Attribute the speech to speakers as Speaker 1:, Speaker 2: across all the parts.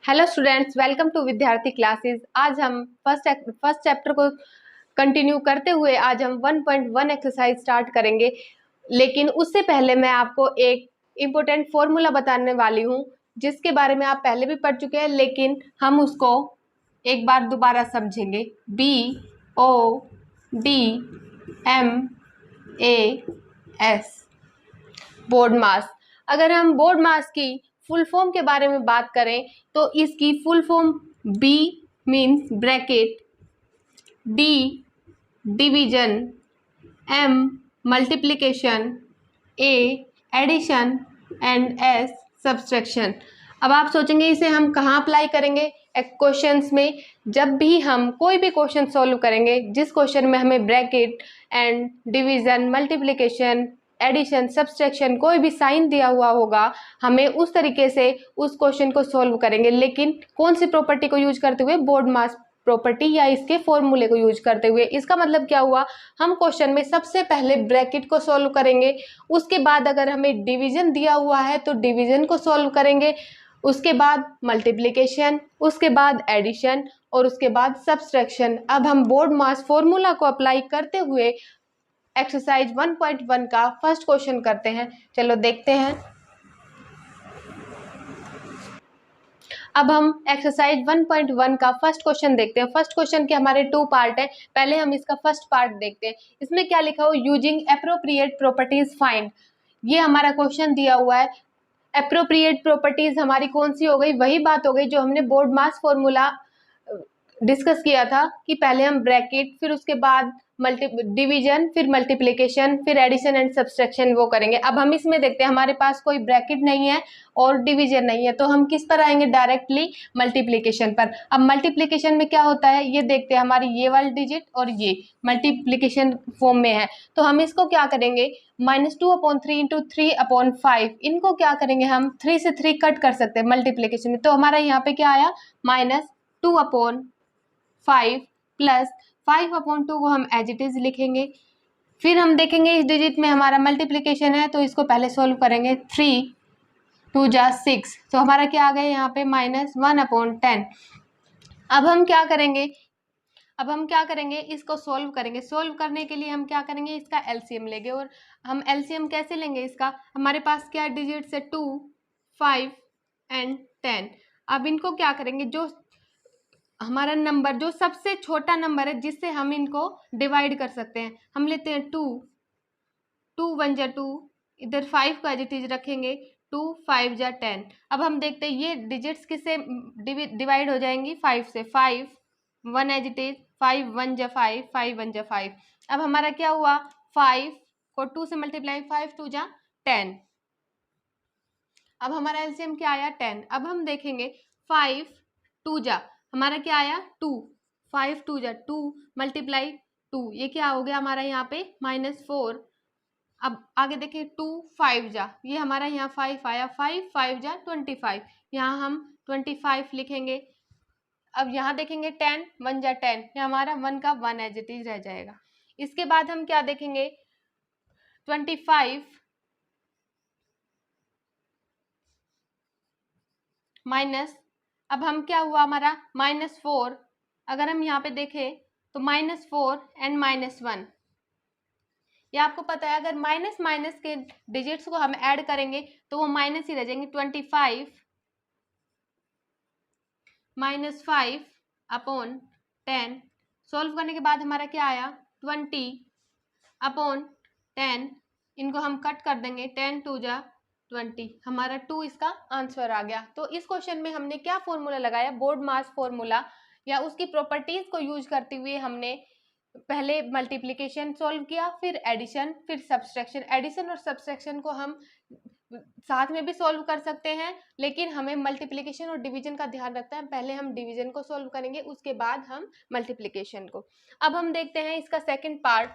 Speaker 1: Hello students, welcome to विद्यार्थी classes. आज हम फर्स्ट चैप्टर को कंटिन्यू करते हुए आज हम 1.1 एक्सरसाइज स्टार्ट करेंगे। लेकिन उससे पहले मैं आपको एक इम्पोर्टेंट फॉर्मूला बताने वाली हूँ जिसके बारे में आप पहले भी पढ़ चुके हैं, लेकिन हम उसको एक बार दोबारा समझेंगे। BODMAS, बोर्ड मास। अगर हम बोर्ड मास की फुल फॉर्म के बारे में बात करें तो इसकी full form B means bracket, D division, M multiplication, A addition and S subtraction. अब आप सोचेंगे इसे हम कहाँ अप्लाई करेंगे? क्वेश्चंस में। जब भी हम कोई भी क्वेश्चन सॉल्व करेंगे जिस क्वेश्चन में हमें bracket and division, multiplication, addition, subtraction कोई भी साइन दिया हुआ होगा, हमें उस तरीके से उस क्वेश्चन को सॉल्व करेंगे। लेकिन कौन सी प्रॉपर्टी को यूज करते हुए? बोर्ड मास प्रॉपर्टी या इसके फॉर्मूले को यूज करते हुए। इसका मतलब क्या हुआ? हम क्वेश्चन में सबसे पहले ब्रैकेट को सॉल्व करेंगे, उसके बाद अगर हमें डिवीजन दिया हुआ है तो डिवीजन को सॉल्व करेंगे, उसके बाद मल्टीप्लिकेशन, उसके बाद एडिशन और उसके बाद सब्सट्रैक्शन। अब हम बोर्ड मास फॉर्मूला को अप्लाई करते हुए एक्सरसाइज 1.1 का फर्स्ट क्वेश्चन करते हैं। चलो देखते हैं। अब हम एक्सरसाइज 1.1 का फर्स्ट क्वेश्चन देखते हैं। फर्स्ट क्वेश्चन के हमारे 2 पार्ट है। पहले हम इसका फर्स्ट पार्ट देखते हैं। इसमें क्या लिखा हो? Using appropriate properties find. ये हमारा क्वेश्चन दिया हुआ है। एप्रोप्रिएट प्रॉपर्टीज हमारी कौन सी हो गई? वही बात हो गई जो हमने बोर्ड मास फॉर्मूला डिस्कस किया था कि पहले हम ब्रैकेट, फिर उसके बाद डिवीजन, फिर मल्टीप्लिकेशन, फिर एडिशन एंड सब्सट्रैक्शन वो करेंगे। अब हम इसमें देखते हैं, हमारे पास कोई ब्रैकेट नहीं है और डिवीजन नहीं है, तो हम किस पर आएंगे? डायरेक्टली मल्टीप्लिकेशन पर। अब मल्टीप्लिकेशन में क्या होता है ये देखते हैं। हमारी ये वाली डिजिट और ये मल्टीप्लिकेशन फॉर्म में है, तो हम इसको क्या करेंगे? -2/3 इंटू 3/5, इनको क्या करेंगे हम? 3 से 3 कट कर सकते हैं मल्टीप्लिकेशन में। तो हमारा यहाँ पे क्या आया? -2/5 प्लस 5/2 को हम एज इट इज लिखेंगे। फिर हम देखेंगे इस डिजिट में हमारा मल्टीप्लिकेशन है, तो इसको पहले सोल्व करेंगे। 3 2 जा 6, तो हमारा क्या आ गया यहाँ पे? -1/10। अब हम क्या करेंगे? इसको सोल्व करेंगे। सोल्व करने के लिए हम क्या करेंगे? इसका एलसीएम लेंगे। और हम एलसीएम कैसे लेंगे इसका? हमारे पास क्या डिजिट्स है? 2 5 एंड 10। अब इनको क्या करेंगे? जो हमारा नंबर, जो सबसे छोटा नंबर है जिससे हम इनको डिवाइड कर सकते हैं, हम लेते हैं 2 2 1 जा 2, इधर 5 को एज इट इज रखेंगे, 2 5 जा 10। अब हम देखते हैं ये डिजिट्स किससे डिवाइड हो जाएंगी? 5 से। 5 1 एज इट इज, 5 1 जा 5, 5 1 जा 5। अब हमारा क्या हुआ? 5 को 2 से मल्टीप्लाई, 5 2 जा 10। अब हमारा एलसीएम क्या आया? 10। अब हम देखेंगे 5 2 जा, हमारा क्या आया? 2। 5 2 जा 2 मल्टीप्लाई 2, ये क्या हो गया हमारा यहाँ पे? -4। अब आगे देखिए 2 5 जा, ये हमारा यहाँ 5 आया, 5 5 जा 25, यहाँ हम 25 लिखेंगे। अब यहाँ देखेंगे 10 1 जा 10, ये हमारा 1 का 1 एज इट इज रह जाएगा। इसके बाद हम क्या देखेंगे? 25 माइनस, अब हम क्या हुआ हमारा? -4। अगर हम यहाँ पे देखें तो -4 एंड -1, ये आपको पता है अगर माइनस माइनस के डिजिट्स को हम ऐड करेंगे तो वो माइनस ही रह जाएंगे। 25 -5/10। सॉल्व करने के बाद हमारा क्या आया? 20/10। इनको हम कट कर देंगे, 10 2 जा 20, हमारा 2 इसका आंसर आ गया। तो इस क्वेश्चन में हमने क्या फॉर्मूला लगाया? बोर्ड मास फॉर्मूला, या उसकी प्रॉपर्टीज को यूज करते हुए हमने पहले मल्टीप्लिकेशन सॉल्व किया, फिर एडिशन, फिर सब्सट्रैक्शन। एडिशन और सब्सट्रैक्शन को हम साथ में भी सॉल्व कर सकते हैं, लेकिन हमें मल्टीप्लिकेशन और डिवीजन का ध्यान रखना है। पहले हम डिवीजन को सॉल्व करेंगे, उसके बाद हम मल्टीप्लिकेशन को। अब हम देखते हैं इसका सेकंड पार्ट।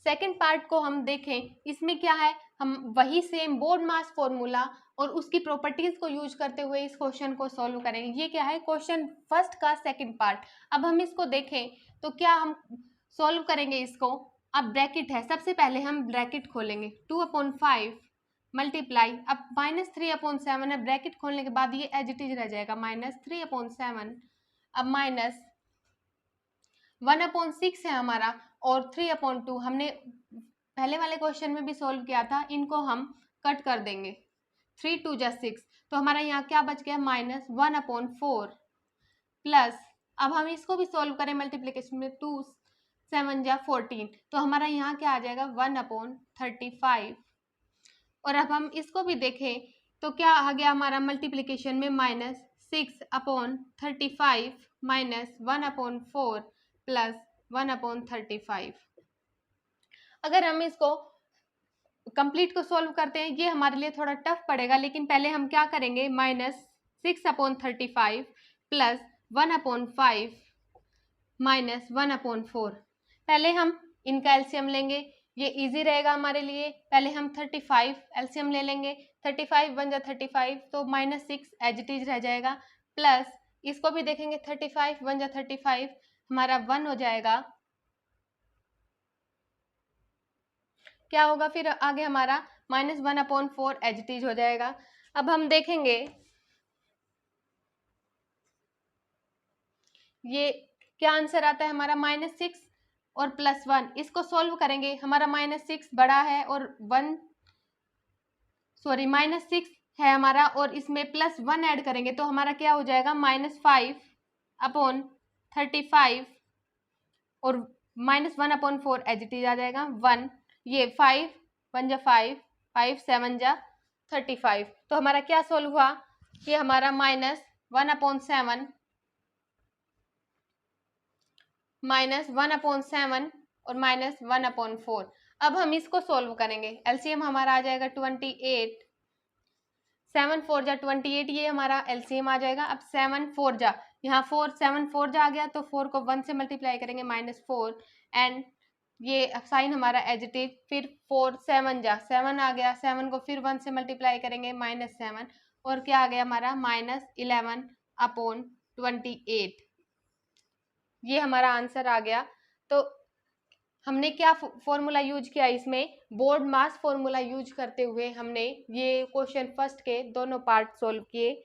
Speaker 1: सेकंड पार्ट को हम देखें, इसमें क्या है? हम वही सेम बोर्ड मास फॉर्मूला और उसकी प्रॉपर्टीज को यूज करते हुए इस क्वेश्चन को सॉल्व करेंगे। ये क्या है? क्वेश्चन फर्स्ट का सेकंड पार्ट। अब हम इसको देखें तो क्या हम सॉल्व करेंगे इसको? अब ब्रैकेट है, सबसे पहले हम ब्रैकेट खोलेंगे 2/5 मल्टीप्लाई, अब -3/7 है, ब्रैकेट खोलने के बाद ये एज इट इज रह जाएगा -3/7, अब माइनस 1/6 है हमारा, और 3/2 हमने पहले वाले क्वेश्चन में भी सोल्व किया था, इनको हम कट कर देंगे, 3 2 जा 6, तो हमारा यहाँ क्या बच गया -1/4 प्लस, अब हम इसको भी सोल्व करें मल्टीप्लिकेशन में, 2 7 जा 14, तो हमारा यहाँ क्या आ जाएगा 1/35, और अब हम इसको भी देखें तो क्या आ गया हमारा मल्टीप्लिकेशन में -6/35 -1/4 प्लस 1/35। अगर हम इसको कंप्लीट को सॉल्व करते हैं, ये हमारे लिए थोड़ा टफ पड़ेगा, लेकिन पहले हम क्या करेंगे -6/35 प्लस 1/5 -1/4, पहले हम इनका एलसीएम लेंगे, ये इजी रहेगा हमारे लिए। पहले हम 35 एलसीएम ले लेंगे, 35 1 जा 35, तो -6 एज इट इज रह जाएगा, प्लस इसको भी देखेंगे 35 1 जा 35, हमारा 1 हो जाएगा, क्या होगा फिर आगे हमारा -1/4 एज इट इज हो जाएगा। अब हम देखेंगे ये क्या आंसर आता है हमारा -6 और +1, इसको सोल्व करेंगे, हमारा -6 बड़ा है और -6 है हमारा, और इसमें +1 ऐड करेंगे तो हमारा क्या हो जाएगा -5/35, और -1/4 एज इट इज आ जाएगा 1, ये 5 1 जा 5 5 7 जा 35, तो हमारा क्या सोल्व हुआ, ये हमारा -1/7 -1/7 और -1/4। अब हम इसको सोल्व करेंगे, एलसीएम हमारा आ जाएगा 28, 7 4 जा 28, ये हमारा एलसीएम आ जाएगा। अब 7 4 जा, यहाँ 7 4 जा आ गया, तो 4 को 1 से मल्टीप्लाई करेंगे -4, एंड ये साइन हमारा एज इट इज, फिर 4 7 जा 7 आ गया, 7 को फिर 1 से मल्टीप्लाई करेंगे -7, और क्या आ गया हमारा -11/28, ये हमारा आंसर आ गया। तो हमने क्या फॉर्मूला यूज किया, इसमें बोर्ड मास फॉर्मूला यूज करते हुए हमने ये क्वेश्चन फर्स्ट के दोनों पार्ट सोल्व किए।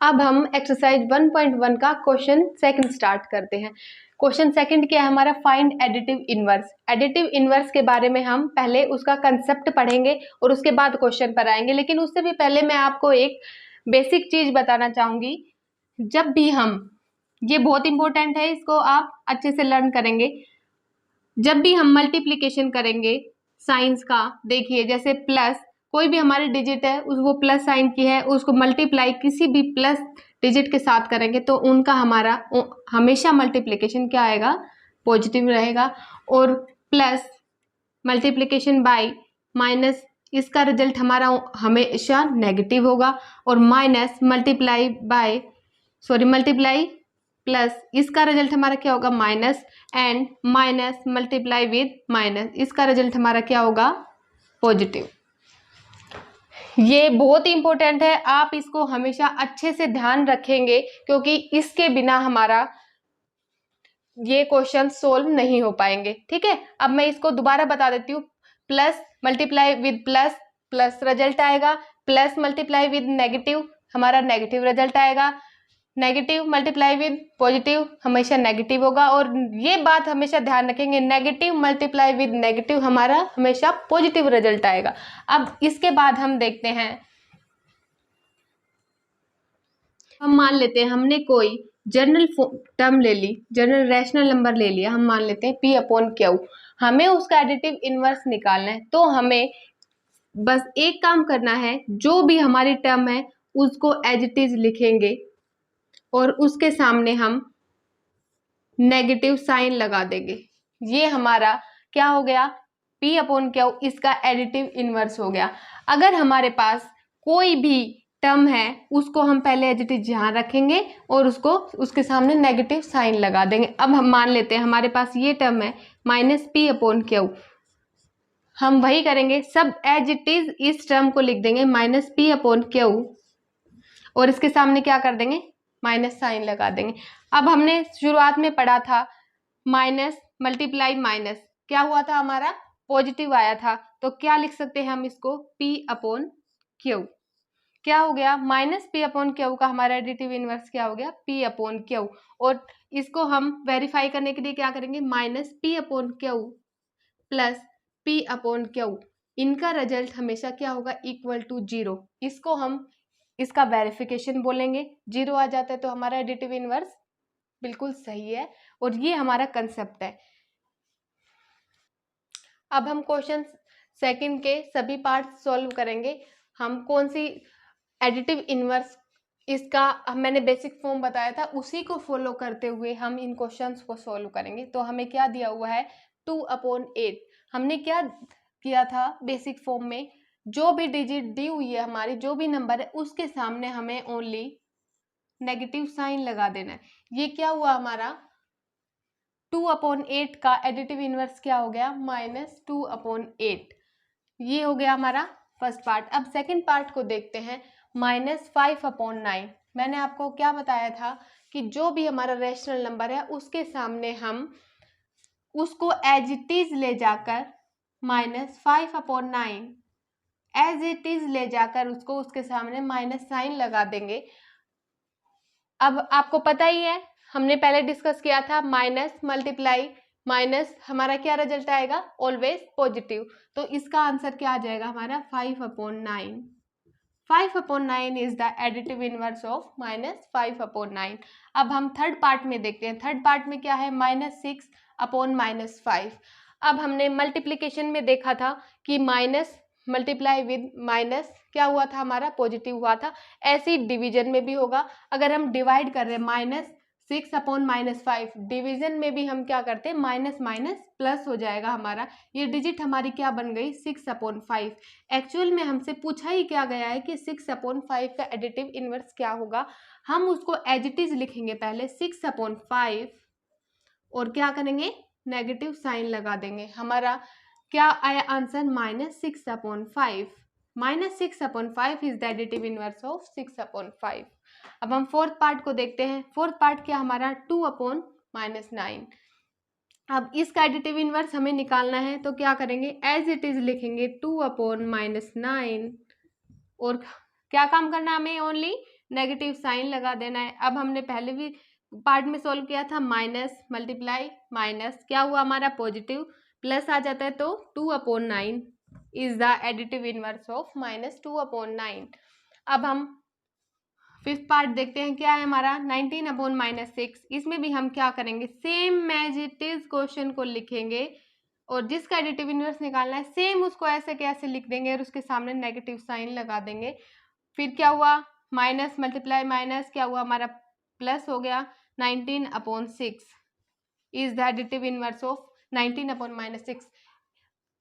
Speaker 1: अब हम एक्सरसाइज 1.1 का क्वेश्चन सेकंड स्टार्ट करते हैं। क्वेश्चन सेकंड क्या है हमारा, find additive inverse. Additive inverse के बारे में हम पहले उसका कंसेप्ट पढ़ेंगे और उसके बाद क्वेश्चन पर आएंगे, लेकिन उससे भी पहले मैं आपको एक बेसिक चीज बताना चाहूंगी। जब भी हम, ये बहुत इंपॉर्टेंट है, इसको आप अच्छे से लर्न करेंगे, जब भी हम मल्टीप्लिकेशन करेंगे साइंस का, देखिए जैसे प्लस, कोई भी हमारी डिजिट है वो प्लस साइन की है, उसको मल्टीप्लाई किसी भी प्लस डिजिट के साथ करेंगे तो उनका हमारा हमेशा मल्टीप्लिकेशन क्या आएगा, पॉजिटिव रहेगा। और प्लस मल्टीप्लिकेशन बाय माइनस, इसका रिजल्ट हमारा हमेशा नेगेटिव होगा। और माइनस मल्टीप्लाई प्लस, इसका रिजल्ट हमारा क्या होगा minus, and minus multiply with minus, इसका रिजल्ट हमारा क्या होगा पॉजिटिव। ये बहुत इंपॉर्टेंट है, आप इसको हमेशा अच्छे से ध्यान रखेंगे, क्योंकि इसके बिना हमारा ये क्वेश्चन सोल्व नहीं हो पाएंगे। ठीक है, अब मैं इसको दोबारा बता देती हूँ। Plus multiply with plus, plus result आएगा, प्लस मल्टीप्लाई विद नेगेटिव, हमारा नेगेटिव रिजल्ट आएगा, नेगेटिव मल्टीप्लाई विद पॉजिटिव, हमेशा नेगेटिव होगा। और ये बात हमेशा ध्यान रखेंगे, नेगेटिव मल्टीप्लाई विद नेगेटिव हमारा हमेशा पॉजिटिव रिजल्ट आएगा। अब इसके बाद हम देखते हैं, हम मान लेते हैं हमने कोई जनरल टर्म ले ली, जनरल रैशनल नंबर ले लिया, हम मान लेते हैं P/Q, हमें उसका एडिटिव इनवर्स निकालना है। तो हमें बस एक काम करना है, जो भी हमारी टर्म है उसको एज इट इज लिखेंगे और उसके सामने हम नेगेटिव साइन लगा देंगे। ये हमारा क्या हो गया, P/Q, इसका एडिटिव इनवर्स हो गया। अगर हमारे पास कोई भी टर्म है उसको हम पहले एज इट इज यहाँ रखेंगे और उसके सामने नेगेटिव साइन लगा देंगे। अब हम मान लेते हैं हमारे पास ये टर्म है -P/Q, हम वही करेंगे, सब एज इट इज इस टर्म को लिख देंगे -P/Q, और इसके सामने क्या कर देंगे माइनस साइन लगा देंगे। अब हमने शुरुआत में पढ़ा था माइनस मल्टीप्लाई माइनस, क्या हुआ था हमारा, पॉजिटिव आया था, तो क्या लिख सकते हैं हम इसको, P अपॉन Q। क्या हो गया, माइनस P अपॉन Q का हमारा एडिटिव इनवर्स क्या हो गया, P अपॉन Q। और इसको हम वेरीफाई करने के लिए क्या करेंगे, minus P upon Q plus P upon Q, इनका रिजल्ट हमेशा क्या होगा, इक्वल टू 0। इसको हम इसका वेरिफिकेशन बोलेंगे। 0 आ जाता है तो हमारा एडिटिव इनवर्स बिल्कुल सही है, और ये हमारा कंसेप्ट है। अब हम क्वेश्चन सेकंड के सभी पार्ट सॉल्व करेंगे। हम कौन सी एडिटिव इनवर्स, इसका मैंने बेसिक फॉर्म बताया था, उसी को फॉलो करते हुए हम इन क्वेश्चंस को सॉल्व करेंगे। तो हमें क्या दिया हुआ है, 2/8। हमने क्या किया था बेसिक फॉर्म में, जो भी डिजिट दी हुई है हमारी, जो भी नंबर है, उसके सामने हमें ओनली नेगेटिव साइन लगा देना है। ये क्या हुआ हमारा, 2/8 का एडिटिव इनवर्स क्या हो गया, -2/8। ये हो गया हमारा फर्स्ट पार्ट। अब सेकंड पार्ट को देखते हैं, -5/9। मैंने आपको क्या बताया था कि जो भी हमारा रैशनल नंबर है उसके सामने हम उसको एज इट इज ले जाकर -5/9 एज इट इज ले जाकर उसको उसके सामने माइनस साइन लगा देंगे। अब आपको पता ही है, हमने पहले डिस्कस किया था, माइनस मल्टीप्लाई माइनस हमारा क्या रिजल्ट आएगा, ऑलवेज पॉजिटिव। तो इसका आंसर क्या आ जाएगा हमारा, 5/9। 5/9 is the additive inverse of -5/9। अब हम थर्ड पार्ट में देखते हैं। थर्ड पार्ट में क्या है, -6/-5। अब हमने मल्टीप्लीकेशन में देखा था कि माइनस मल्टीप्लाई विद माइनस क्या हुआ था हमारा, पॉजिटिव हुआ था। ऐसे ही डिवीजन में भी होगा। अगर हम डिवाइड कर रहे हैं -6/-5, डिवीजन में भी हम क्या करते हैं, माइनस माइनस प्लस हो जाएगा हमारा। ये डिजिट हमारी क्या बन गई, 6/5। एक्चुअल में हमसे पूछा ही क्या गया है कि 6/5 का एडिटिव इनवर्स क्या होगा। हम उसको एज इट इज लिखेंगे पहले 6/5, और क्या करेंगे, नेगेटिव साइन लगा देंगे। हमारा क्या आया answer, -6/5। -6/5 is the additive inverse of 6/5। अब हम फोर्थ पार्ट को देखते हैं। फोर्थ पार्ट क्या हमारा, 2/-9। अब इसका एडिटिव इनवर्स हमें निकालना है, तो क्या करेंगे, एज इट इज लिखेंगे 2/-9, और क्या काम करना है हमें, ओनली नेगेटिव साइन लगा देना है। अब हमने पहले भी पार्ट में सॉल्व किया था, माइनस मल्टीप्लाई माइनस क्या हुआ हमारा, पॉजिटिव, प्लस आ जाता है, तो 2/9 is the additive inverse of -2/9। अब हम फिफ्थ पार्ट देखते हैं, क्या है हमारा, 19/-6। इसमें भी हम क्या करेंगे, same as it is question को लिखेंगे, और जिसका एडिटिव इनवर्स निकालना है सेम उसको ऐसे कैसे लिख देंगे, और उसके सामने नेगेटिव साइन लगा देंगे। फिर क्या हुआ, माइनस मल्टीप्लाई माइनस क्या हुआ हमारा, प्लस हो गया। 19/6 is the additive inverse of 19/-6।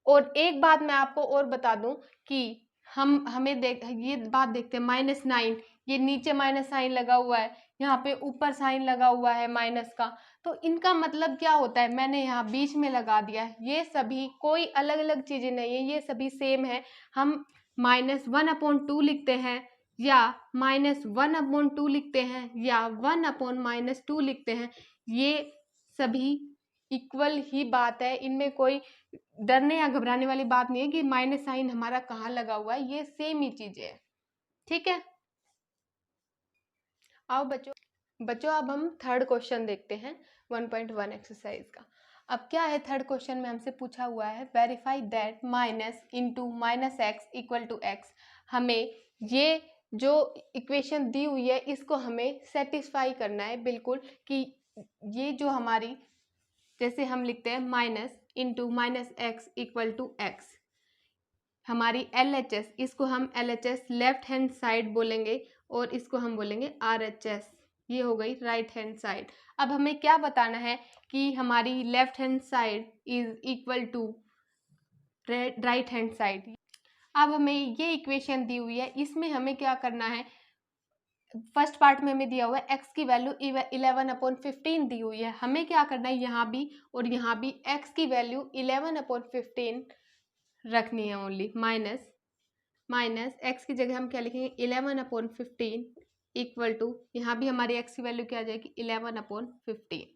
Speaker 1: और एक बात मैं आपको और बता दूं कि हमें ये बात देखते हैं, -9, ये नीचे माइनस साइन लगा हुआ है, यहाँ पे ऊपर साइन लगा हुआ है माइनस का, तो इनका मतलब क्या होता है, मैंने यहाँ बीच में लगा दिया है। ये सभी कोई अलग अलग चीजें नहीं है, ये सभी सेम है। हम -1/2 लिखते हैं, या -1/2 लिखते हैं, या 1/-2 लिखते हैं, ये सभी इक्वल ही बात है। इनमें कोई डरने या घबराने वाली बात नहीं है कि माइनस साइन हमारा कहाँ लगा हुआ है, ये सेम ही चीजें है। ठीक है, आओ बच्चों अब हम थर्ड क्वेश्चन देखते हैं 1.1 एक्सरसाइज का। अब क्या है, थर्ड क्वेश्चन में हमसे पूछा हुआ है, वेरीफाई दैट -x = x। हमें ये जो इक्वेशन दी हुई है इसको हमें सेटिस्फाई करना है बिल्कुल, कि ये जो हमारी, जैसे हम लिखते हैं -x = x, हमारी LHS, इसको हम LHS लेफ्ट हैंड साइड बोलेंगे, और इसको हम बोलेंगे RHS, ये हो गई राइट हैंड साइड। अब हमें क्या बताना है कि हमारी left hand side is equal to right hand side. अब हमें ये इक्वेशन दी हुई है, इसमें हमें क्या करना है, फर्स्ट पार्ट में हमें दिया हुआ है x की वैल्यू 11/15 दी हुई है। हमें क्या करना है, यहाँ भी और यहाँ भी x की वैल्यू 11/15 रखनी है ओनली। माइनस x की जगह हम क्या लिखेंगे, 11/15 इक्वल टू, यहाँ भी हमारी x की वैल्यू क्या आ जाएगी 11/15।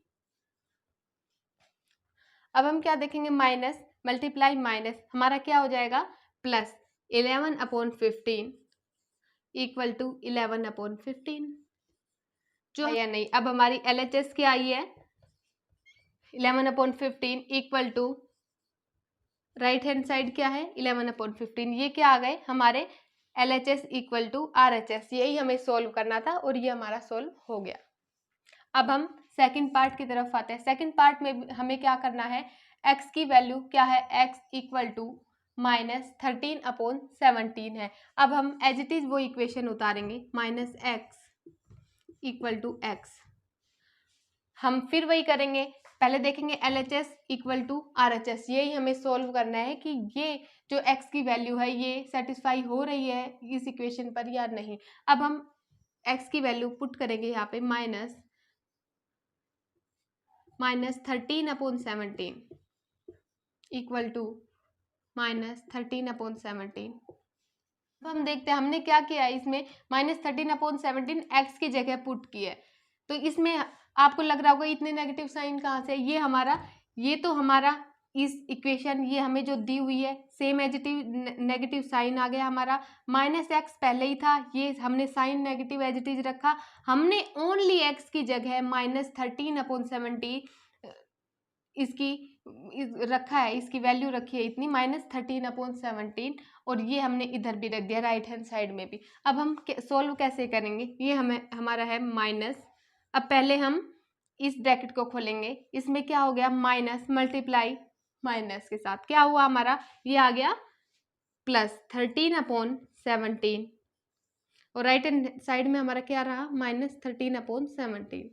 Speaker 1: अब हम क्या देखेंगे, माइनस मल्टीप्लाई माइनस हमारा क्या हो जाएगा प्लस 11/15 इक्वल टू 11/15 जो है या नहीं। अब हमारी LHS क्या आई है 11/15 equal to right hand side क्या है 11/15, ये क्या आ गए हमारे LHS इक्वल टू RHS, यही हमें सोल्व करना था और ये हमारा सोल्व हो गया। अब हम सेकंड पार्ट की तरफ आते हैं। सेकंड पार्ट में हमें क्या करना है, x की वैल्यू क्या है, x इक्वल टू -13/17 है। अब हम एज इट इज वो इक्वेशन उतारेंगे, -x इक्वल टू x। हम फिर वही करेंगे, पहले देखेंगे LHS इक्वल टू RHS, यही हमें सोल्व करना है कि ये जो x की वैल्यू है ये सेटिस्फाई हो रही है इस इक्वेशन पर या नहीं। अब हम x की वैल्यू पुट करेंगे यहाँ पे -13/17 इक्वल टू -13/17। अब हम देखते हैं हमने क्या किया है, इसमें -13/17 x की जगह पुट की है। तो इसमें आपको लग रहा होगा इतने नेगेटिव साइन कहाँ से, ये तो हमारा इस इक्वेशन ये हमें जो दी हुई है सेम एजिटिव नेगेटिव साइन आ गया हमारा, -x पहले ही था, ये हमने sign negative as it is रखा, हमने ओनली x की जगह -13/17 इसकी रखा है, इसकी वैल्यू रखी है इतनी -13/17 और ये हमने इधर भी रख दिया राइट हैंड साइड में भी। अब हम सोल्व कैसे करेंगे, ये हमें हमारा है माइनस। अब पहले हम इस ब्रैकेट को खोलेंगे, इसमें क्या हो गया माइनस मल्टीप्लाई माइनस के साथ क्या हुआ हमारा, ये आ गया +13/17 और राइट हैंड साइड में हमारा क्या रहा -13/17।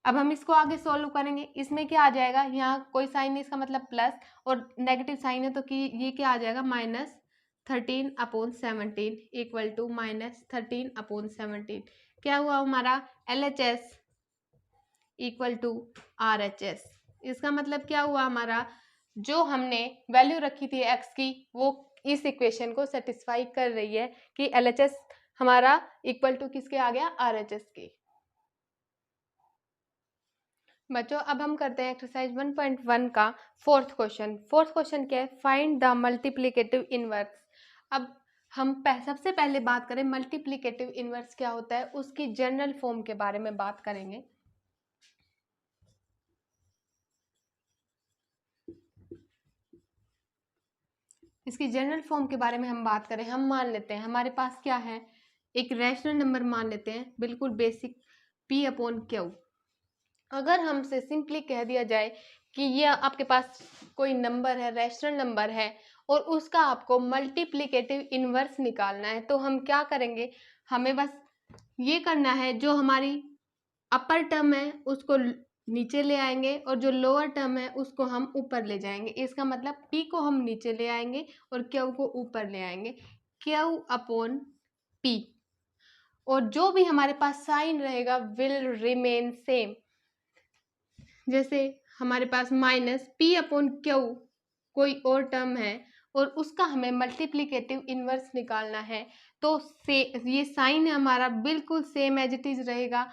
Speaker 1: अब हम इसको आगे सोल्व करेंगे, इसमें क्या आ जाएगा, यहाँ कोई साइन नहीं इसका मतलब प्लस और नेगेटिव साइन है तो कि ये क्या आ जाएगा -13/17 इक्वल टू -13/17। क्या हुआ हमारा LHS इक्वल टू RHS। इसका मतलब क्या हुआ हमारा जो हमने वैल्यू रखी थी x की वो इस इक्वेशन को सेटिस्फाई कर रही है कि LHS हमारा इक्वल टू किसके आ गया RHS के। बच्चों अब हम करते हैं एक्सरसाइज 1.1 का फोर्थ क्वेश्चन। फोर्थ क्वेश्चन क्या है, फाइंड द मल्टीप्लिकेटिव इनवर्स। अब हम सबसे पहले बात करें मल्टीप्लिकेटिव इनवर्स क्या होता है, उसकी जनरल फॉर्म के बारे में बात करेंगे। इसकी जनरल फॉर्म के बारे में हम बात करें, हम मान लेते हैं हमारे पास क्या है, एक रैशनल नंबर मान लेते हैं, बिल्कुल बेसिक P/Q। अगर हमसे सिंपली कह दिया जाए कि ये आपके पास कोई नंबर है, रैशनल नंबर है और उसका आपको मल्टीप्लिकेटिव इनवर्स निकालना है, तो हम क्या करेंगे, हमें बस ये करना है जो हमारी अपर टर्म है उसको नीचे ले आएंगे और जो लोअर टर्म है उसको हम ऊपर ले जाएंगे। इसका मतलब P को हम नीचे ले आएंगे और Q को ऊपर ले आएंगे, Q/P, और जो भी हमारे पास साइन रहेगा विल रिमेन सेम। जैसे हमारे पास -P/Q कोई और टर्म है और उसका हमें मल्टीप्लिकेटिव इनवर्स निकालना है, तो ये साइन है हमारा बिल्कुल सेम एज इट इज रहेगा।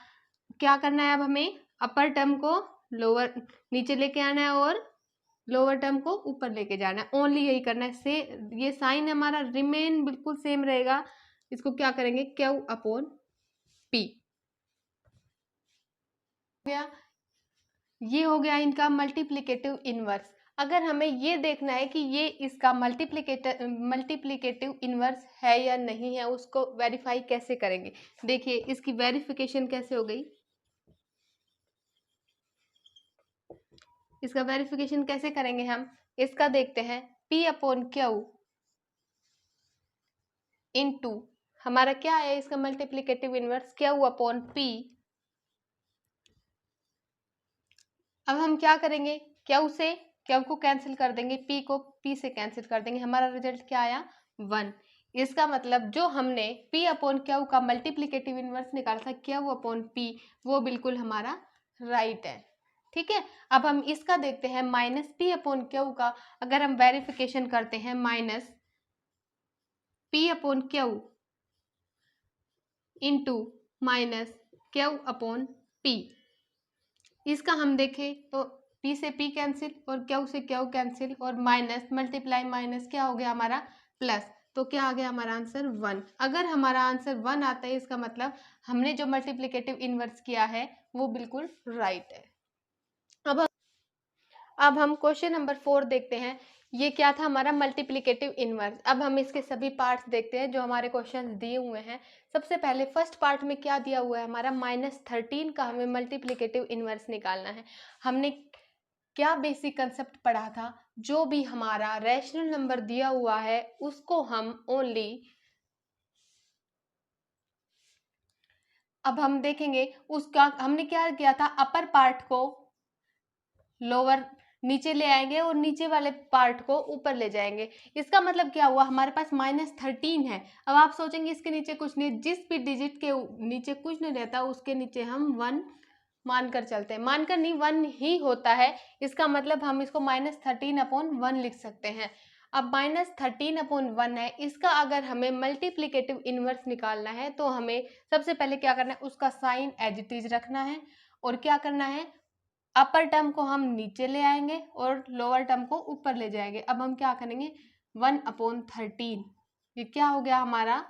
Speaker 1: क्या करना है, अब हमें अपर टर्म को लोअर नीचे लेके आना है और लोअर टर्म को ऊपर लेके जाना है, ओनली यही करना है। ये साइन हमारा रिमेन बिल्कुल सेम रहेगा, इसको क्या करेंगे Q/P। ये हो गया इनका मल्टीप्लिकेटिव इनवर्स। अगर हमें ये देखना है कि ये इसका मल्टीप्लिकेटिव इनवर्स है या नहीं है, उसको वेरीफाई कैसे करेंगे, देखिए इसकी वेरिफिकेशन कैसे हो गई। इसका वेरिफिकेशन कैसे करेंगे हम, इसका देखते हैं P/Q इनटू हमारा क्या है इसका मल्टीप्लिकेटिव इनवर्स Q/P। अब हम क्या करेंगे, Q को कैंसिल कर देंगे, P को P से कैंसिल कर देंगे, हमारा रिजल्ट क्या आया 1। इसका मतलब जो हमने P/Q का मल्टीप्लिकेटिव इनवर्स निकाला था Q/P, वो बिल्कुल हमारा राइट है। ठीक है, अब हम इसका देखते हैं -P/Q का। अगर हम वेरिफिकेशन करते हैं -P/Q into minus Q upon P. इसका हम देखें तो पी से पी कैंसिल और क्यू से क्यू कैंसिल और माइनस मल्टीप्लाई माइनस क्या हो गया हमारा प्लस। तो क्या आ गया हमारा आंसर 1। अगर हमारा आंसर 1 आता है इसका मतलब हमने जो मल्टीप्लिकेटिव इनवर्स किया है वो बिल्कुल राइट है। अब हम क्वेश्चन नंबर 4 देखते हैं। ये क्या था हमारा मल्टीप्लिकेटिव इनवर्स। अब हम इसके सभी पार्ट्स देखते हैं जो हमारे क्वेश्चंस दिए हुए हैं। सबसे पहले फर्स्ट पार्ट में क्या दिया हुआ है हमारा -13 का हमें मल्टीप्लिकेटिव इनवर्स निकालना है। हमने क्या बेसिक कंसेप्ट पढ़ा था, जो भी हमारा रैशनल नंबर दिया हुआ है उसको हम ओनली, अब हम देखेंगे उसका हमने क्या किया था, अपर पार्ट को लोअर नीचे ले आएंगे और नीचे वाले पार्ट को ऊपर ले जाएंगे। इसका मतलब क्या हुआ, हमारे पास -13 है। अब आप सोचेंगे इसके नीचे कुछ नहीं, जिस भी डिजिट के नीचे कुछ नहीं रहता उसके नीचे हम 1 मानकर चलते हैं। मानकर नहीं, 1 ही होता है। इसका मतलब हम इसको -13/1 लिख सकते हैं। अब -13/1 है, इसका अगर हमें मल्टीप्लिकेटिव इनवर्स निकालना है तो हमें सबसे पहले क्या करना है, उसका साइन एज इट इज रखना है और क्या करना है, अपर टर्म को हम नीचे ले आएंगे और लोअर टर्म को ऊपर ले जाएंगे। अब हम क्या करेंगे 1/13, ये क्या हो गया हमारा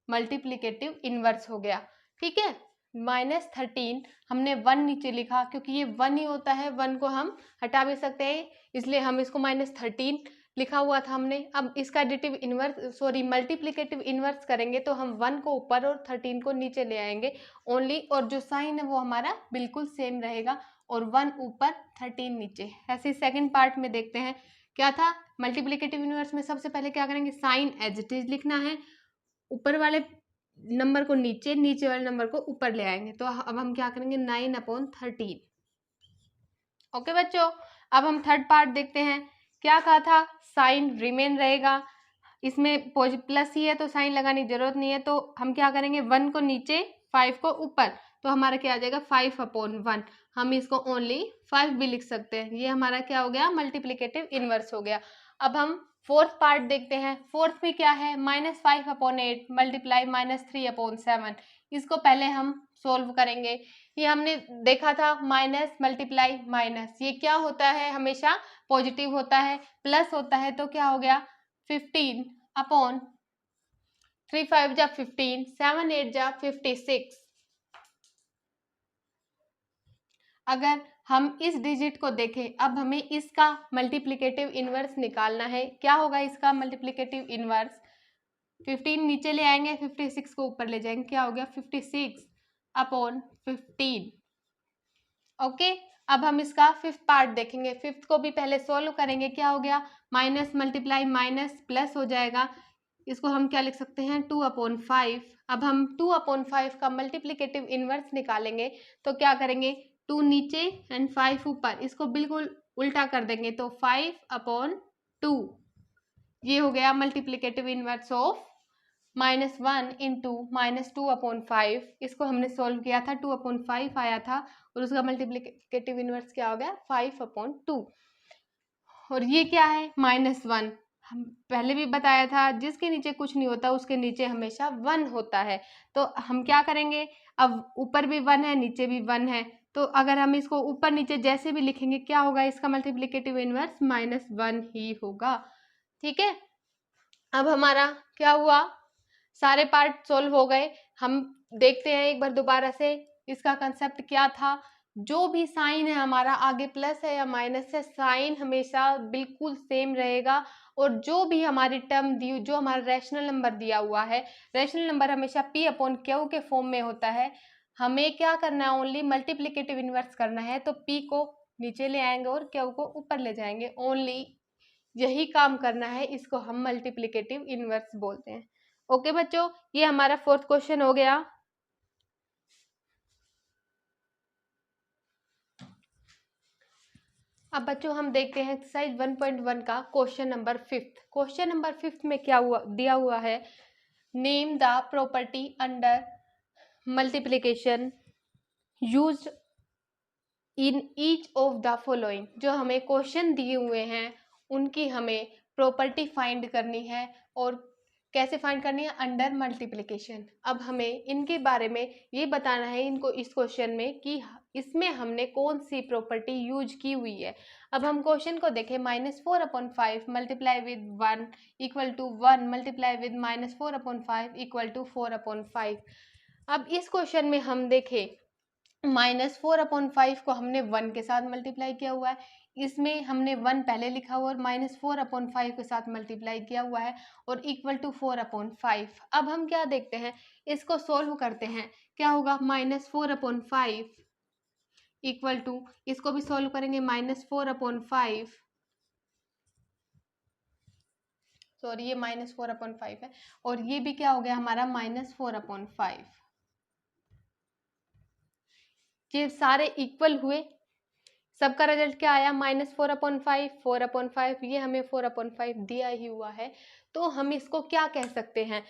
Speaker 1: मल्टीप्लिकेटिव इनवर्स हो गया। ठीक है, -13 हमने 1 नीचे लिखा क्योंकि ये 1 ही होता है, 1 को हम हटा भी सकते हैं इसलिए हम इसको -13 लिखा हुआ था हमने। अब इसका additive inverse sorry multiplicative inverse करेंगे तो हम 1 को ऊपर और 13 को नीचे ले आएंगे ओनली, और जो साइन है वो हमारा बिल्कुल सेम रहेगा और 1 ऊपर 13 नीचे। ऐसे सेकंड पार्ट में देखते हैं क्या था, मल्टीप्लिकेटिव इनवर्स में सबसे पहले क्या करेंगे, साइन एज इट इज लिखना है, ऊपर वाले नंबर को नीचे, नीचे वाले नंबर को ऊपर ले आएंगे। तो अब हम क्या करेंगे 9/13। ओके बच्चों, अब हम थर्ड पार्ट देखते हैं। क्या कहा था, साइन रिमेन रहेगा, इसमें प्लस ही है तो साइन लगाने की जरूरत नहीं है। तो हम क्या करेंगे 1 को नीचे 5 को ऊपर, तो हमारा क्या आ जाएगा 5/1। हम इसको ओनली 5 भी लिख सकते हैं। ये हमारा क्या हो गया, मल्टीप्लिकेटिव इनवर्स हो गया। अब हम फोर्थ पार्ट देखते हैं। फोर्थ में क्या है, -5/8 मल्टीप्लाई -3/7। इसको पहले हम सोल्व करेंगे। ये हमने देखा था माइनस मल्टीप्लाई माइनस, ये क्या होता है, हमेशा पॉजिटिव होता है। प्लस होता है तो क्या हो गया 15/3 5 जा 15, 7 8 जा 56। अगर हम इस डिजिट को देखें, अब हमें इसका मल्टीप्लिकेटिव इनवर्स निकालना है। क्या होगा इसका मल्टीप्लिकेटिव इनवर्स, 15 नीचे ले आएंगे, 56 को ऊपर ले जाएंगे, क्या हो गया 56/15। ओके, अब हम इसका फिफ्थ पार्ट देखेंगे। फिफ्थ को भी पहले सोल्व करेंगे। क्या हो गया, माइनस मल्टीप्लाई माइनस प्लस हो जाएगा, इसको हम क्या लिख सकते हैं 2/5। अब हम 2/5 का मल्टीप्लिकेटिव इनवर्स निकालेंगे तो क्या करेंगे, 2 नीचे एंड 5 ऊपर, इसको बिल्कुल उल्टा कर देंगे तो 5/2। ये हो गया मल्टीप्लिकेटिव इनवर्स ऑफ -1 इंटू -2/5। इसको हमने सोल्व किया था, 2/5 आया था और उसका मल्टीप्लिकेटिव इनवर्स क्या हो गया 5/2। और ये क्या है -1, हम पहले भी बताया था जिसके नीचे कुछ नहीं होता उसके नीचे हमेशा 1 होता है। तो हम क्या करेंगे, अब ऊपर भी 1 है नीचे भी 1 है, तो अगर हम इसको ऊपर नीचे जैसे भी लिखेंगे क्या होगा, इसका मल्टीप्लिकेटिव इनवर्स -1 ही होगा। ठीक है, अब हमारा क्या हुआ, सारे पार्ट सोल्व हो गए। हम देखते हैं एक बार दोबारा से इसका कंसेप्ट क्या था। जो भी साइन है हमारा, आगे प्लस है या माइनस है, साइन हमेशा बिल्कुल सेम रहेगा। और जो भी हमारी टर्म दी, जो हमारा रैशनल नंबर दिया हुआ है, रैशनल नंबर हमेशा P/Q के फॉर्म में होता है। हमें क्या करना है, ओनली मल्टीप्लिकेटिव इनवर्स करना है, तो P को नीचे ले आएंगे और Q को ऊपर ले जाएंगे, ओनली यही काम करना है। इसको हम मल्टीप्लिकेटिव इनवर्स बोलते हैं। ओके बच्चों, ये हमारा फोर्थ क्वेश्चन हो गया। अब बच्चों हम देखते हैं एक्सरसाइज 1.1 का क्वेश्चन नंबर 5। क्वेश्चन नंबर 5 में क्या हुआ दिया हुआ है, name the property under multiplication used in each of the following. जो हमें क्वेश्चन दिए हुए हैं उनकी हमें प्रॉपर्टी फाइंड करनी है और कैसे फाइंड करनी है, अंडर मल्टीप्लिकेशन। अब हमें इनके बारे में ये बताना है इनको इस क्वेश्चन में कि इसमें हमने कौन सी प्रॉपर्टी यूज की हुई है। अब हम क्वेश्चन को देखें, -4/5 multiply with 1 equal to 1 multiply with -4/5 equal to 4/5। अब इस क्वेश्चन में हम देखें, -4/5 को हमने 1 के साथ मल्टीप्लाई किया हुआ है, इसमें हमने 1 पहले लिखा हुआ और -4/5 के साथ मल्टीप्लाई किया हुआ है और इक्वल टू 4/5। अब हम क्या देखते हैं, इसको सोल्व करते हैं, क्या होगा, -4/5 इक्वल टू, इसको भी सोल्व करेंगे, -4/5, सॉरी ये -4/5 है और ये भी क्या हो गया हमारा -4/5। ये सारे इक्वल हुए, सबका रिजल्ट क्या आया, -4/5, 4/5, ये हमें 4/5 दिया ही हुआ है। तो हम इसको क्या कह सकते हैं,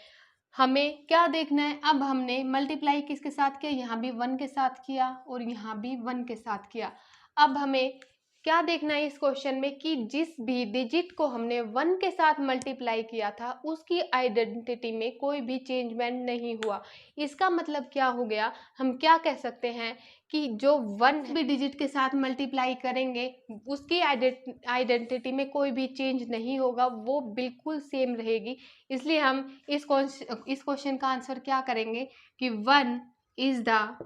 Speaker 1: हमें क्या देखना है, अब हमने मल्टीप्लाई किसके साथ किया, यहाँ भी 1 के साथ किया और यहाँ भी 1 के साथ किया। अब हमें क्या देखना है इस क्वेश्चन में कि जिस भी डिजिट को हमने 1 के साथ मल्टीप्लाई किया था उसकी आइडेंटिटी में कोई भी चेंजमेंट नहीं हुआ। इसका मतलब क्या हो गया, हम क्या कह सकते हैं कि जो 1 भी डिजिट के साथ मल्टीप्लाई करेंगे उसकी आइडेंटिटी में कोई भी चेंज नहीं होगा, वो बिल्कुल सेम रहेगी। इसलिए हम इस क्वेश्चन का आंसर क्या करेंगे कि 1 इज द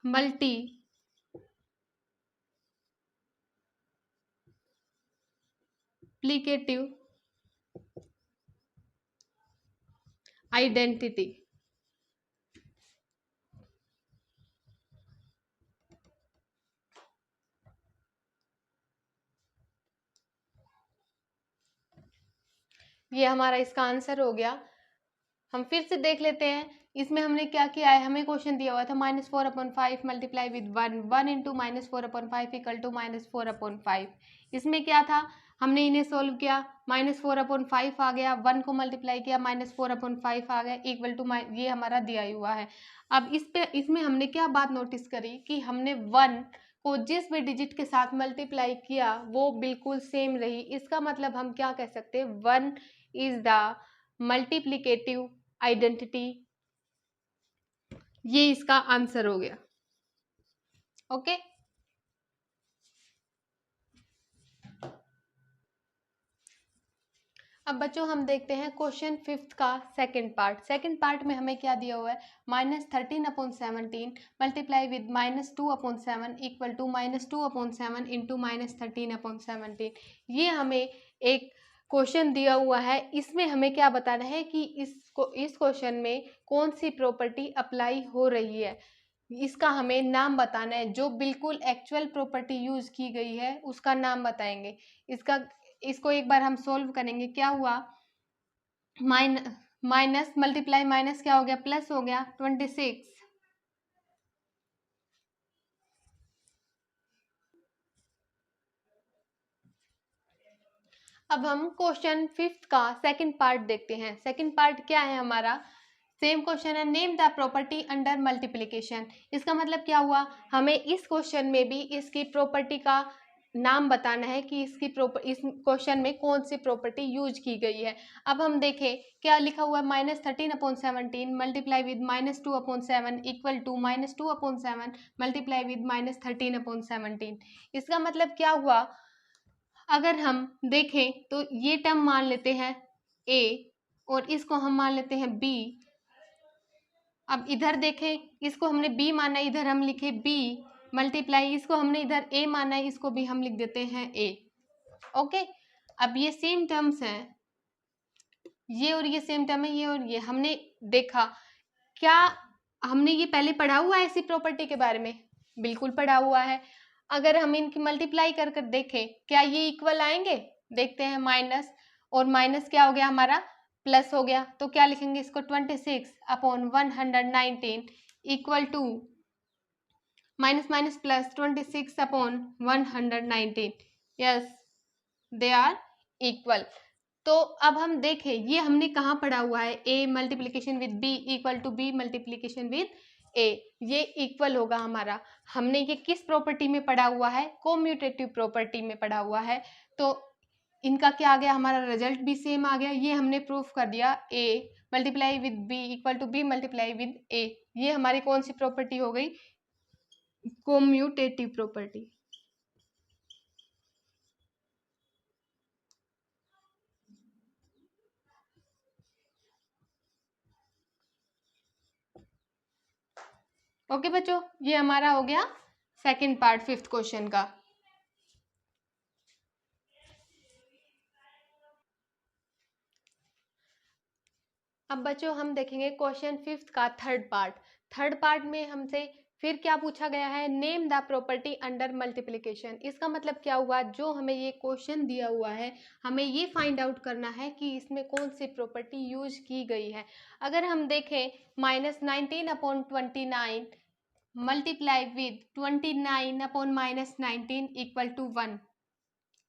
Speaker 1: मल्टीप्लिकेटिव आइडेंटिटी। ये हमारा इसका आंसर हो गया। हम फिर से देख लेते हैं, इसमें हमने क्या किया है, हमें क्वेश्चन दिया हुआ था -4/5 multiply with 1, 1 into -4/5 equal to -4/5। इसमें क्या था, हमने इन्हें सोल्व किया, -4/5 आ गया, 1 को मल्टीप्लाई किया, -4/5 आ गया इक्वल टू, ये हमारा दिया ही हुआ है। अब इसमें हमने क्या बात नोटिस करी कि हमने 1 को जिस भी डिजिट के साथ मल्टीप्लाई किया वो बिल्कुल सेम रही। इसका मतलब हम क्या कह सकते हैं, 1 इज द मल्टीप्लिकेटिव आइडेंटिटी, ये इसका आंसर हो गया। ओके, अब बच्चों हम देखते हैं क्वेश्चन 5th का सेकंड पार्ट। सेकंड पार्ट में हमें क्या दिया हुआ है, -13/17 multiply with -2/7 equal to -2/7 into -13/17। ये हमें एक क्वेश्चन दिया हुआ है, इसमें हमें क्या बताना है कि इस क्वेश्चन में कौन सी प्रॉपर्टी अप्लाई हो रही है, इसका हमें नाम बताना है। जो बिल्कुल एक्चुअल प्रॉपर्टी यूज की गई है उसका नाम बताएंगे। इसको एक बार हम सोल्व करेंगे, क्या हुआ, माइनस मल्टीप्लाई माइनस क्या हो गया, प्लस हो गया 26। अब हम क्वेश्चन 5th का सेकंड पार्ट देखते हैं। सेकंड पार्ट क्या है हमारा, सेम क्वेश्चन है, name the property under multiplication. इसका मतलब क्या हुआ, हमें इस क्वेश्चन में भी इसकी प्रॉपर्टी का नाम बताना है कि इस क्वेश्चन में कौन सी प्रॉपर्टी यूज की गई है। अब हम देखें क्या लिखा हुआ है, -13/17 multiply with -2/7 equal to -2/7 multiply with -13/17। इसका मतलब क्या हुआ, अगर हम देखें तो ये टर्म मान लेते हैं a और इसको हम मान लेते हैं b। अब इधर देखें, इसको हमने b माना है, इधर हम लिखे b मल्टीप्लाई, इसको हमने इधर a माना है, इसको भी हम लिख देते हैं a। ओके, अब ये सेम टर्म्स हैं, ये और ये सेम टर्म है, ये और ये हमने देखा। क्या हमने ये पहले पढ़ा हुआ है ऐसी प्रॉपर्टी के बारे में, बिल्कुल पढ़ा हुआ है। अगर हम इनकी मल्टीप्लाई कर कर देखें क्या ये इक्वल आएंगे, देखते हैं, माइनस और माइनस क्या हो गया हमारा, प्लस हो गया। तो क्या लिखेंगे इसको, 26/119 equal to minus minus plus 26/119। Yes, they are equal. तो अब हम देखें ये हमने कहाँ पढ़ा हुआ है, a multiplication with b equal to b multiplication with a, ये इक्वल होगा हमारा। हमने ये किस प्रॉपर्टी में पढ़ा हुआ है, कोम्यूटेटिव प्रॉपर्टी में पढ़ा हुआ है। तो इनका क्या आ गया, हमारा रिजल्ट भी सेम आ गया। ये हमने प्रूफ कर दिया A multiply with B equal to B multiply with A. ये हमारी कौन सी प्रॉपर्टी हो गई, कोम्यूटेटिव प्रॉपर्टी। ओके बच्चों, ये हमारा हो गया सेकंड पार्ट 5th क्वेश्चन का। अब बच्चों हम देखेंगे क्वेश्चन 5th का थर्ड पार्ट। थर्ड पार्ट में हमसे फिर क्या पूछा गया है, name the property under multiplication. इसका मतलब क्या हुआ, जो हमें ये क्वेश्चन दिया हुआ है हमें ये फाइंड आउट करना है कि इसमें कौन सी प्रॉपर्टी यूज की गई है। अगर हम देखें -19/29 मल्टीप्लाई विद 29/-19 इक्वल टू 1।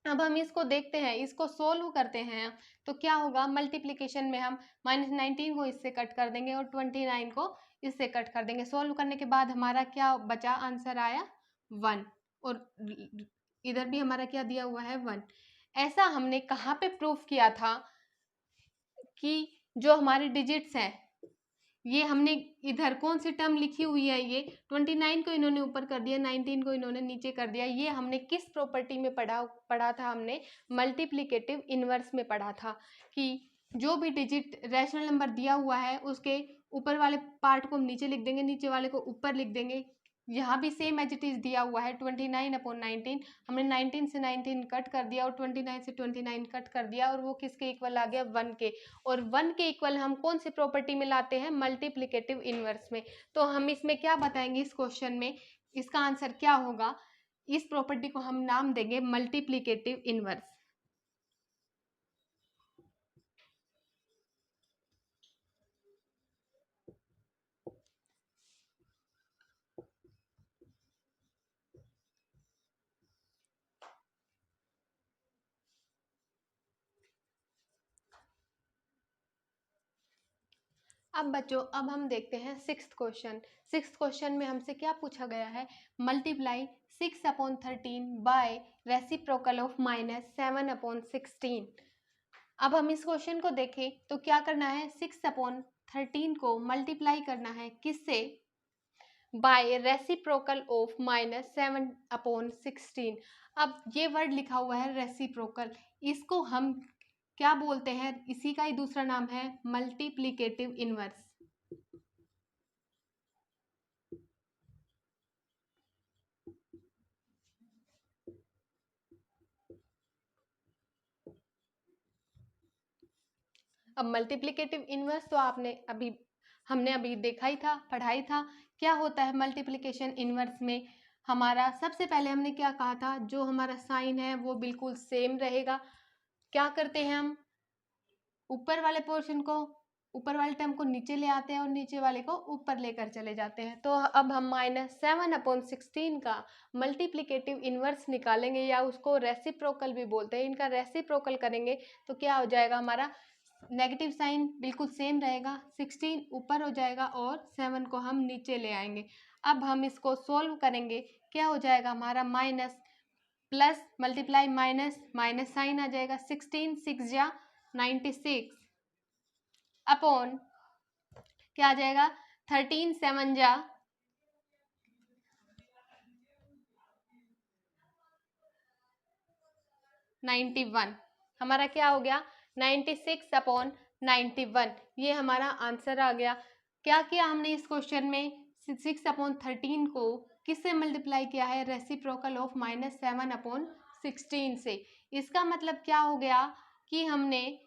Speaker 1: अब हम इसको देखते हैं, इसको सोल्व करते हैं तो क्या होगा, मल्टीप्लिकेशन में हम -19 को इससे कट कर देंगे और 29 को इससे कट कर देंगे। सोल्व करने के बाद हमारा क्या बचा, आंसर आया 1 और इधर भी हमारा क्या दिया हुआ है 1। ऐसा हमने कहाँ पे प्रूफ किया था कि जो हमारे डिजिट्स हैं ये हमने इधर कौन सी टर्म लिखी हुई है, ये 29 को इन्होंने ऊपर कर दिया, 19 को इन्होंने नीचे कर दिया। ये हमने किस प्रॉपर्टी में पढ़ा था, हमने मल्टीप्लिकेटिव इनवर्स में पढ़ा था कि जो भी डिजिट रैशनल नंबर दिया हुआ है उसके ऊपर वाले पार्ट को हम नीचे लिख देंगे, नीचे वाले को ऊपर लिख देंगे। यहाँ भी सेम एज इट इज दिया हुआ है 29/19, हमने 19 से 19 कट कर दिया और 29 से 29 कट कर दिया और वो किसके इक्वल आ गया 1 के। और 1 के इक्वल हम कौन सी प्रॉपर्टी में लाते हैं, मल्टीप्लिकेटिव इनवर्स में। तो हम इसमें क्या बताएंगे, इस क्वेश्चन में इसका आंसर क्या होगा, इस प्रॉपर्टी को हम नाम देंगे मल्टीप्लिकेटिव इनवर्स। अब बच्चों अब हम देखते हैं 6th क्वेश्चन। 6th क्वेश्चन में हमसे क्या पूछा गया है, मल्टीप्लाई 6/13 बाय रेसिप्रोकल ऑफ -7/16। अब हम इस क्वेश्चन को देखें तो क्या करना है, 6/13 को मल्टीप्लाई करना है किससे, बाय रेसिप्रोकल ऑफ -7/16। अब ये वर्ड लिखा हुआ है रेसिप्रोकल, इसको हम क्या बोलते हैं, इसी का ही दूसरा नाम है मल्टीप्लिकेटिव इनवर्स। अब मल्टीप्लिकेटिव इनवर्स तो हमने अभी देखा ही था, पढ़ा ही था। क्या होता है मल्टीप्लिकेशन इनवर्स में, हमारा सबसे पहले हमने क्या कहा था, जो हमारा साइन है वो बिल्कुल सेम रहेगा। क्या करते हैं हम, ऊपर वाले पोर्शन को, ऊपर वाले टर्म को नीचे ले आते हैं और नीचे वाले को ऊपर लेकर चले जाते हैं। तो अब हम -7/16 का मल्टीप्लिकेटिव इनवर्स निकालेंगे, या उसको रेसिप्रोकल भी बोलते हैं। इनका रेसिप्रोकल करेंगे तो क्या हो जाएगा, हमारा नेगेटिव साइन बिल्कुल सेम रहेगा, 16 ऊपर हो जाएगा और 7 को हम नीचे ले आएंगे। अब हम इसको सोल्व करेंगे, क्या हो जाएगा हमारा, minus plus multiply minus, minus sign आ जाएगा, 16 6 या 96 अपॉन क्या आ जाएगा, 13 7 जा 91। हमारा क्या हो गया, 96/91। ये हमारा आंसर आ गया। क्या किया हमने इस क्वेश्चन में, 6/13 को किससे मल्टीप्लाई किया है, रेसिप्रोकल ऑफ -7/16 से। इसका मतलब क्या हो गया कि हमने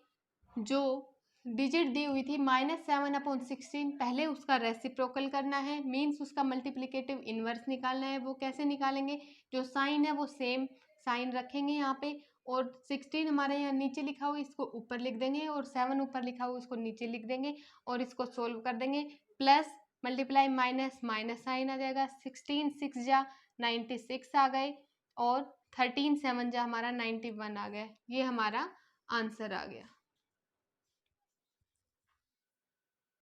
Speaker 1: जो डिजिट दी हुई थी -7/16, पहले उसका रेसिप्रोकल करना है, मीन्स उसका मल्टीप्लिकेटिव इनवर्स निकालना है। वो कैसे निकालेंगे, जो साइन है वो सेम साइन रखेंगे यहाँ पे, और 16 हमारे यहाँ नीचे लिखा हुआ इसको ऊपर लिख देंगे, और 7 ऊपर लिखा हुआ इसको नीचे लिख देंगे और इसको सोल्व कर देंगे। Plus multiply minus, minus sign आ जाएगा, 16 6 जा 96 आ गए और 13 7 जा हमारा 91 आ गया। ये हमारा आंसर आ गया।